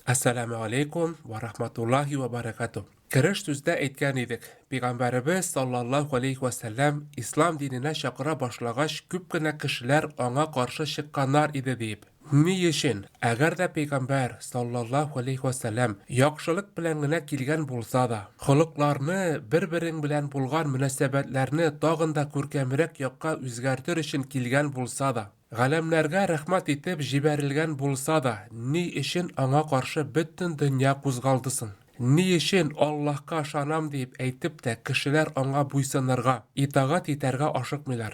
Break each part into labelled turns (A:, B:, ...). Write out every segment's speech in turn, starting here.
A: Assalamu alaikum va rahmatullohi va barakatuh. Kirish tuzda aytgan edik. Payg'ambarimiz sallallohu alayhi va sallam islom dinine chaqira boshlag'ach ko'pgina kishilar anga qarshi chiqqanlar edi deb. Ni uchun agar da payg'ambar sallallohu alayhi va sallam yaxshilik bilangina kelgan bo'lsa da, xuluqlarni bir-biring bilan bo'lgan munosabatlarni tog'inda ko'rkamroq yoqqa o'zgartirish uchun kelgan bo'lsa da, g'alamlarga rahmat etib jibarilgan bo'lsa da, ni ishin anga qarshi butun dunyo qo'zg'aldisin. Ni ishin Allohga ishonam deb aytib da kishilar anga bo'ysunarga, itoat etarga oshiqmaylar.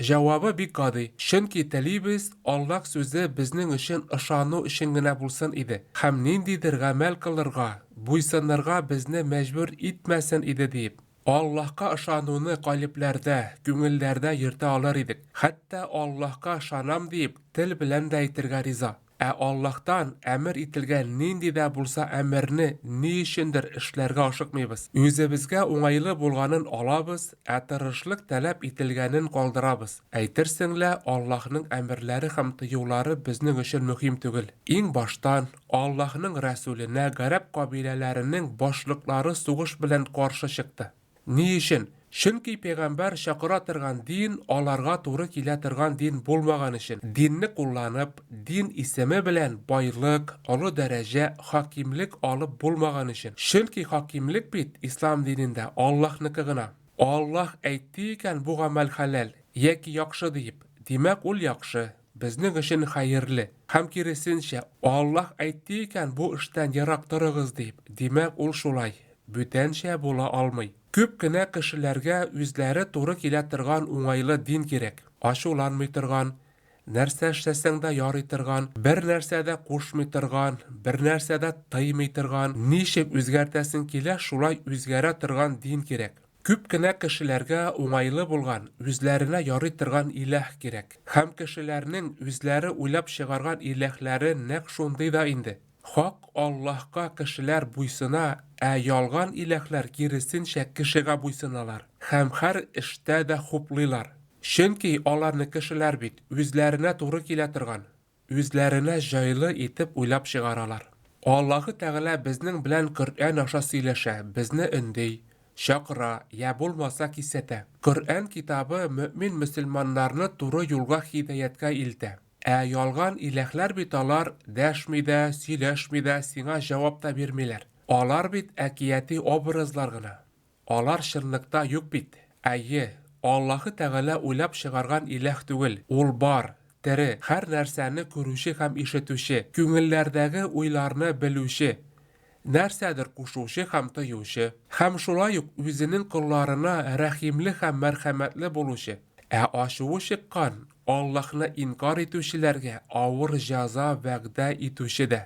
A: Javobi bek oddiy. Chunki talibimiz Alloh so'zi bizning uchun ishonu ishingina bo'lsin edi. Ham nindidir amal qilirga, bo'ysunarga bizni majbur etmasin edi deb. Allohga ishonuvni qalblarda, ko'ngillarda yirta olar edik. Hatto Allohga ishonam deb til bilan da aytirga rizo. Allohdan amr etilgan nindida bo'lsa amirni ni uchundir ishlarga oshiqmaymiz. O'zimizga o'ng'ayli bo'lganin olamiz, atirishlik talab etilganin qoldiramiz. Aytirsinglar, Allohning amrlari ham tiyuvlari bizning uchun muhim tugul. Eng boshdan Allohning rasulina Arab qabilalarining boshliqlari sug'ish bilan qarshi chiqdi. Ni uchun? Chunki payg'ambar chaqira turgan din ularga to'g'ri kelaturgan din bo'lmagan uchun dinni qo'llanib, din ismi bilan boylik, oliy daraja hokimlik olib bo'lmagan uchun. Chunki hokimlik bit islom dinida Allohnikigina. Alloh aytdi ekan bu amal halal yoki yaxshi deb. Demak, ul yaxshi. Bizning uchun xayrli. Ham kirisincha Alloh aytdi ekan bu ishdan yiroq turig'iz deb. Demak, ul shulay. Butancha bo'la olmay. Ko'pgina kishilarga o'zlari to'g'ri kelaturgan o'ng'ayli din kerak. Ashulanmay turgan, narsa ishlasangda yoray turgan, bir narsada qo'shmay turgan, bir narsada taymay turgan, nishib o'zgartasin kela shulay o'zgara turgan din kerak. Ko'pgina kishilarga o'ng'ayli bo'lgan, o'zlarina yoray turgan iloh kerak. Ham kishilarning o'zlari o'ylab chiqargan ilohlari naq shundayda endi. Haq Allohga kishilar bo'ysuna, yolg'on ilohlar kirisincha kishiga bo'ysunalar. Ham har ishda da xo'plilar. Chunki ularni kishilar bit o'zlarina to'g'ri kelaturgan, o'zlarina joyli etib o'ylab chiqaralar. Alloh Taala bizning bilan Qur'on osha siylasha, bizni unday chaqira, ya bo'lmasa kisata. Qur'on kitobi mu'min musulmonlarni to'g'ri yo'lga hidoyatga ildi. Yolg'on ilohlar bitalar dashmida, silashmida, senga javob da bermaylar. Olar bit akiyati obrazlargina. Olar shirlikda yo'q bit. Alloh Taala o'ylab chiqargan iloh tugul. Ul bor, tiri, har narsani ko'ruvchi ham eshituvchi, ko'ngillardagi o'ylarni biluvchi, narsadir qo'shuvchi ham tiyuvchi, ham shulay o'zining qullarini rahimli ham marhamatli bo'luvchi. Ashuvi chiqqan Allohni inkor etuvchilarga og'ir jazo va'da etuvchi-da.